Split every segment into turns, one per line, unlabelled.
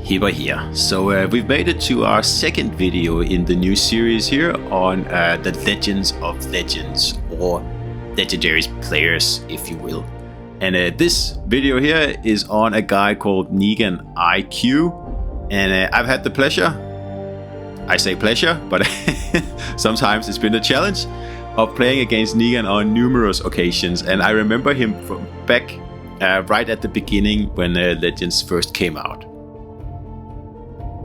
Hipper here. So we've made it to our second video in the new series here on the Legends of Legends, or Legendary players, if you will. And this video here is on a guy called Negan IQ, and I've had the pleasure, I say pleasure, but sometimes it's been a challenge, of playing against Negan on numerous occasions. And I remember him from back right at the beginning when Legends first came out.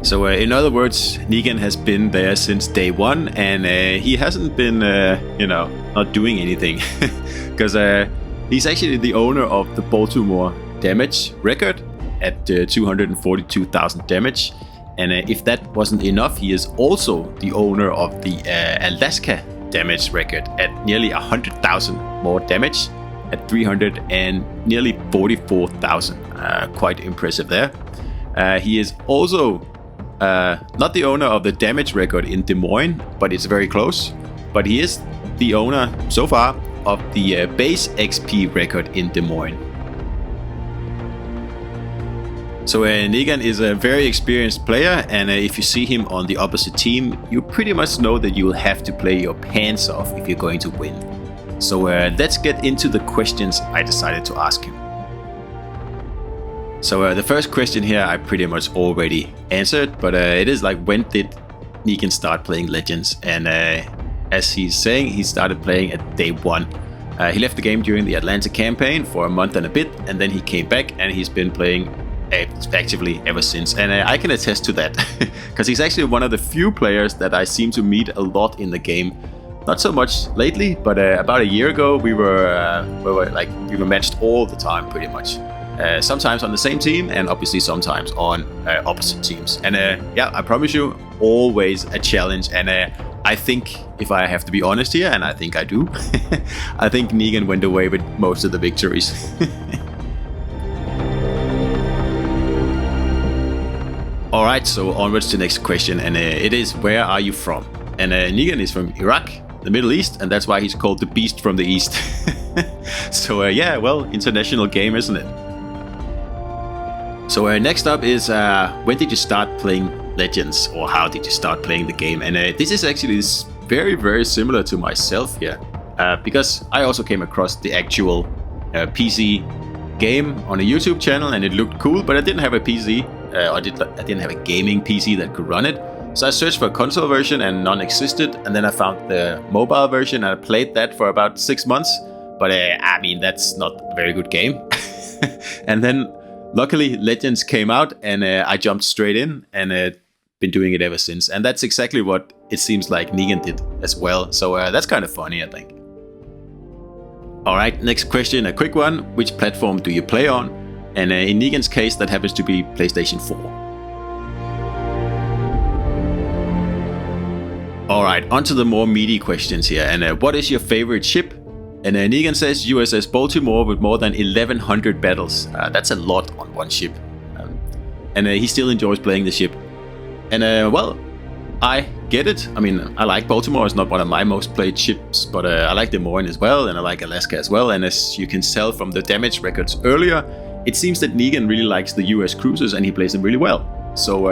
So in other words, Negan has been there since day one, and he hasn't been, not doing anything. Because he's actually the owner of the Baltimore damage record at 242,000 damage. And if that wasn't enough, he is also the owner of the Alaska damage record at nearly 100,000 more damage at 300 and nearly 44,000. Quite impressive there. He is also not the owner of the damage record in Des Moines, but it's very close. But he is the owner so far of the base XP record in Des Moines. So Negan is a very experienced player, and if you see him on the opposite team, you pretty much know that you will have to play your pants off if you're going to win. So let's get into the questions I decided to ask him. So the first question here I pretty much already answered, but it is like, when did Negan start playing Legends? And as he's saying, he started playing at day one. He left the game during the Atlanta campaign for a month and a bit, and then he came back and he's been playing actively ever since. And I can attest to that, because he's actually one of the few players that I seem to meet a lot in the game. Not so much lately, but about a year ago we were matched all the time pretty much. Sometimes on the same team, and obviously sometimes on opposite teams. And yeah, I promise you, always a challenge. And I think, if I have to be honest here, and I think I do, I think Negan went away with most of the victories. Alright, so onwards to the next question, and it is, where are you from? And Negan is from Iraq, the Middle East, and that's why he's called the Beast from the East. So yeah, well, international game, isn't it? So next up is, when did you start playing Legends, or how did you start playing the game? And this is actually very, very similar to myself here, because I also came across the actual PC game on a YouTube channel, and it looked cool, but I didn't have a PC. I didn't have a gaming PC that could run it. So I searched for a console version, and none existed. And then I found the mobile version, and I played that for about 6 months. But I mean, that's not a very good game. And then luckily Legends came out, and I jumped straight in, and been doing it ever since. And that's exactly what it seems like Negan did as well. So that's kind of funny, I think. Alright, next question, a quick one. Which platform do you play on? And in Negan's case, that happens to be PlayStation 4. Alright, on to the more meaty questions here. And what is your favorite ship? And Negan says USS Baltimore with more than 1,100 battles. That's a lot on one ship. And he still enjoys playing the ship. And well, I get it. I mean, I like Baltimore. It's not one of my most played ships, but I like Des Moines as well, and I like Alaska as well. And as you can tell from the damage records earlier, it seems that Negan really likes the US cruisers, and he plays them really well. So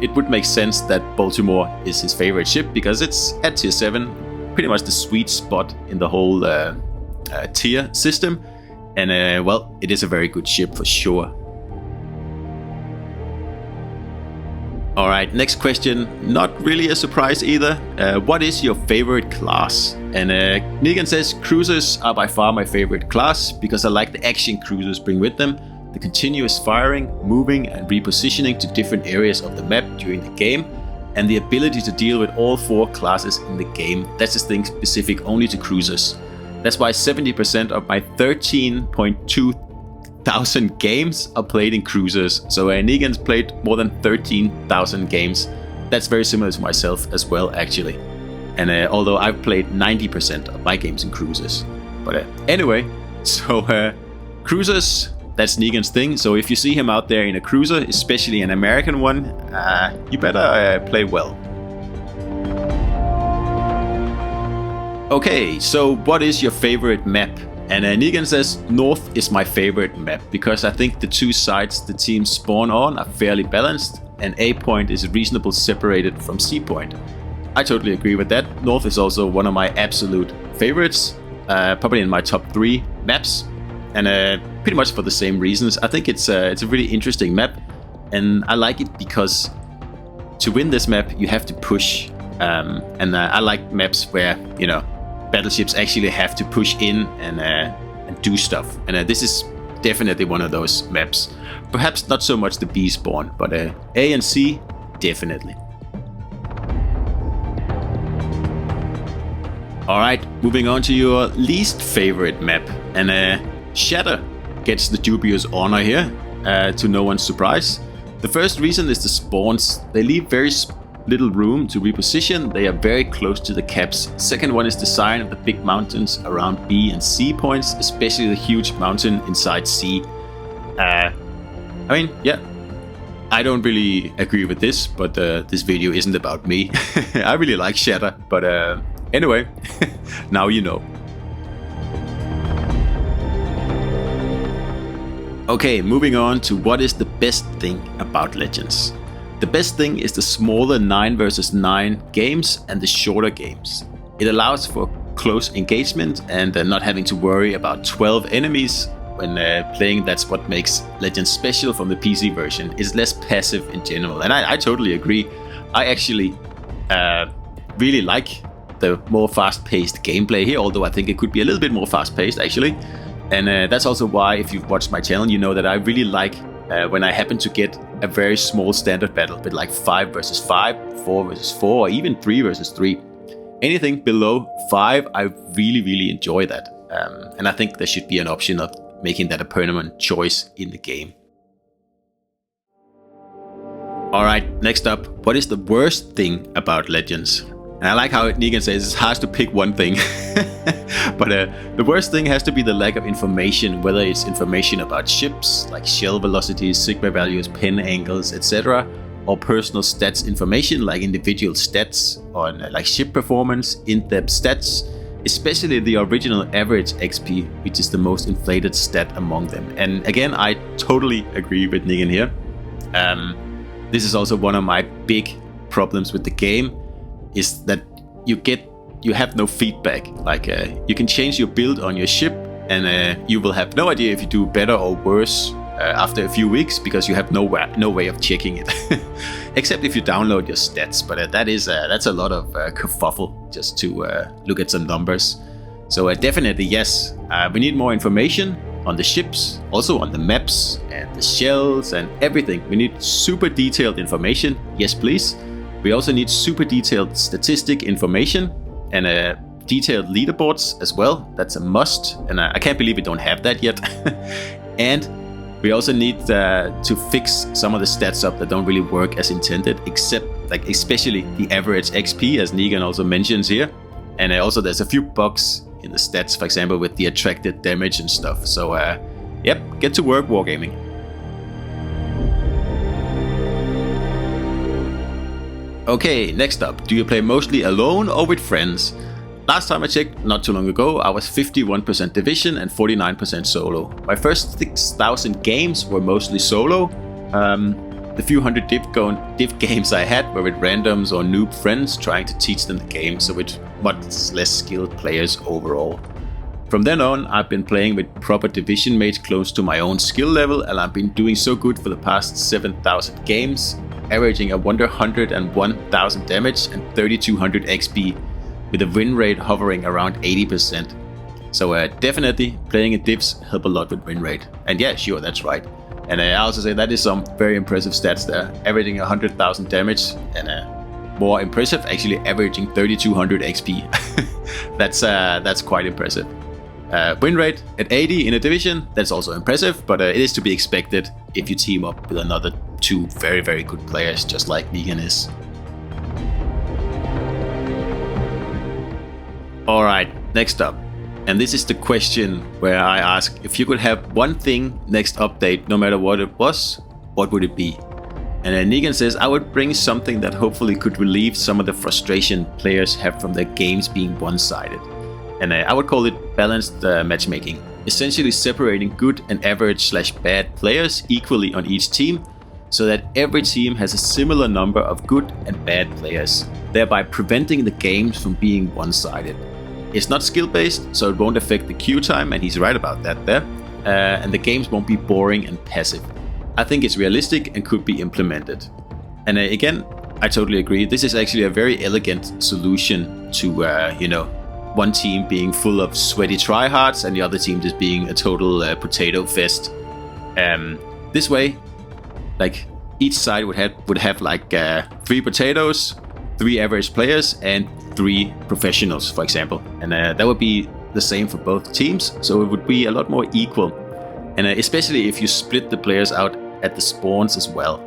it would make sense that Baltimore is his favorite ship, because it's at tier 7, pretty much the sweet spot in the whole tier system. And well, it is a very good ship for sure. Alright, next question. Not really a surprise either. What is your favorite class? And Negan says cruisers are by far my favorite class, because I like the action cruisers bring with them, the continuous firing, moving and repositioning to different areas of the map during the game, and the ability to deal with all 4 classes in the game. That's a thing specific only to cruisers. That's why 70% of my 13.2 thousand games are played in cruisers. So Negan's played more than 13,000 games. That's very similar to myself as well, actually. And although I've played 90% of my games in cruisers. But anyway, so cruisers, that's Negan's thing. So if you see him out there in a cruiser, especially an American one, you better play well. Okay, so what is your favorite map? And Negan says North is my favorite map, because I think the two sides the teams spawn on are fairly balanced, and A point is reasonably separated from C point. I totally agree with that. North is also one of my absolute favorites, probably in my top 3 maps, and pretty much for the same reasons. I think it's a really interesting map, and I like it because to win this map you have to push, and I like maps where, you know, battleships actually have to push in and do stuff, and this is definitely one of those maps. Perhaps not so much the B spawn, but A and C, definitely. Alright, moving on to your least favorite map, and Shatter gets the dubious honor here, to no one's surprise. The first reason is the spawns. They leave very little room to reposition, they are very close to the caps. Second one is the sign of the big mountains around B and C points, especially the huge mountain inside C. I mean, yeah, I don't really agree with this, but this video isn't about me. I really like Shatter, but anyway, now you know. Okay, moving on to what is the best thing about Legends. The best thing is the smaller 9 versus 9 games and the shorter games. It allows for close engagement and not having to worry about 12 enemies when playing. That's what makes Legends special from the PC version. It's less passive in general, and I totally agree. I actually really like the more fast-paced gameplay here, although I think it could be a little bit more fast-paced actually. And that's also why, if you've watched my channel, you know that I really like when I happen to get a very small standard battle, but like 5 versus 5, 4 versus 4, or even 3 versus 3. Anything below 5, I really enjoy that. And I think there should be an option of making that a permanent choice in the game. Alright, next up, what is the worst thing about Legends? And I like how Negan says it's hard to pick one thing. But the worst thing has to be the lack of information, whether it's information about ships, like shell velocities, sigma values, pen angles, etc., or personal stats information, like individual stats on like ship performance, in-depth stats, especially the original average XP, which is the most inflated stat among them. And again, I totally agree with Negan here. This is also one of my big problems with the game, is that you have no feedback. Like you can change your build on your ship, and you will have no idea if you do better or worse after a few weeks, because you have no way of checking it, except if you download your stats. But that's a lot of kerfuffle just to look at some numbers. So definitely yes, we need more information on the ships, also on the maps and the shells and everything. We need super detailed information, yes please. We also need super detailed statistic information and detailed leaderboards as well. That's a must, and I can't believe we don't have that yet. And we also need to fix some of the stats up that don't really work as intended, except like especially the average XP, as Negan also mentions here. And also there's a few bugs in the stats, for example with the attracted damage and stuff. So yep, get to work, Wargaming. Okay, next up, do you play mostly alone or with friends? Last time I checked, not too long ago, I was 51% division and 49% solo. My first 6,000 games were mostly solo. The few hundred div games I had were with randoms or noob friends trying to teach them the game, so with much less skilled players overall. From then on, I've been playing with proper division mates close to my own skill level, and I've been doing so good for the past 7,000 games, averaging a wonder 101,000 damage and 3,200 XP, with a win rate hovering around 80%. So definitely playing in divs help a lot with win rate. And yeah, sure, that's right. And I also say that is some very impressive stats there, averaging 100,000 damage, and more impressive, actually averaging 3,200 XP. That's quite impressive. Win rate at 80 in a division, that's also impressive, but it is to be expected if you team up with another 2 very good players, just like Negan is. Alright, next up. And this is the question where I ask, if you could have one thing next update, no matter what it was, what would it be? And Negan says, I would bring something that hopefully could relieve some of the frustration players have from their games being one-sided. And I would call it balanced matchmaking, essentially separating good and average/bad players equally on each team, so that every team has a similar number of good and bad players, thereby preventing the games from being one-sided. It's not skill-based, so it won't affect the queue time, and he's right about that there. And the games won't be boring and passive. I think it's realistic and could be implemented. And again, I totally agree. This is actually a very elegant solution to, one team being full of sweaty tryhards and the other team just being a total potato fest. This way, like each side would have like 3 potatoes, 3 average players, and 3 professionals, for example. And that would be the same for both teams, so it would be a lot more equal. And especially if you split the players out at the spawns as well,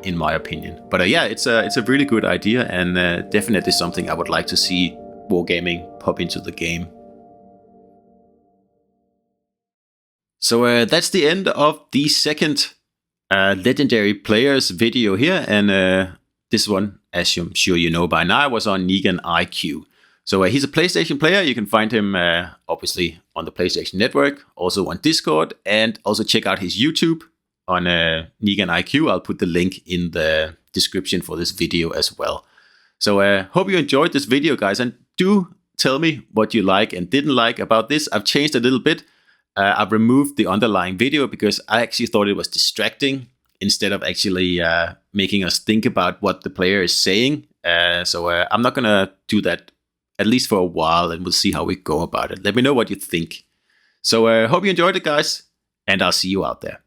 in my opinion. But yeah, it's a really good idea, and definitely something I would like to see Wargaming pop into the game. So that's the end of the second Legendary Players video here, and this one, as I'm sure you know by now, was on Negan IQ. So he's a PlayStation player. You can find him obviously on the PlayStation Network, also on Discord, and also check out his YouTube on Negan IQ. I'll put the link in the description for this video as well. So hope you enjoyed this video, guys, and do tell me what you like and didn't like about this. I've changed a little bit. I've removed the underlying video because I actually thought it was distracting instead of actually making us think about what the player is saying. So I'm not going to do that, at least for a while, and we'll see how we go about it. Let me know what you think. So hope you enjoyed it, guys, and I'll see you out there.